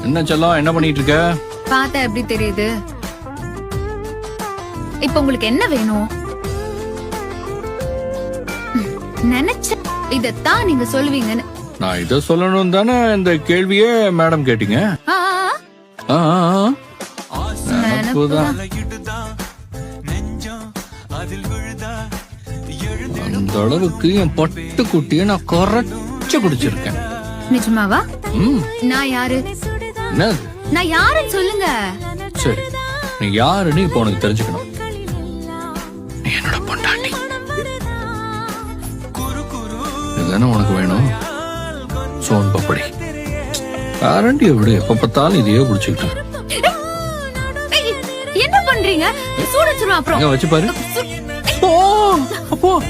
என்ன செல்லம், என்ன பண்ணிட்டு இருக்க? பார்த்தா எப்படி தெரியுது? இப்ப உங்களுக்கு என்ன வேணும்? நினைச்ச இதத்தான் நீங்க சொல்லுவீங்கன்னு. நான் இத சொல்லணும் தானே இந்த கேள்வியே மேடம் கேட்டீங்க. ஆ, ஆ, ஆ, ஆ. நினைப்புதான். அந்த அளவுக்கு என் பட்டு குட்டிய நான் கரைச்சு குடிச்சிருக்கேன். நிஜமாவா? ம், நான் யாரு? என்னது? நான் யாருன்னு சொல்லுங்க. சரி, நீ யாருன்னு இப்போ உனக்கு தெரிஞ்சுக்கணும். நீ என்னோட பொண்டாட்டி. இதுதானே உனக்கு வேணும்? சோன் பப்படி காரண்டியை விட எப்ப பார்த்தாலும் இதையே குடிச்சுக்கிட்டேன். ஏய், என்ன பண்றீங்க? சூட சுடுவேன் அப்புறம். வச்சு பாரு. சு- அப்போ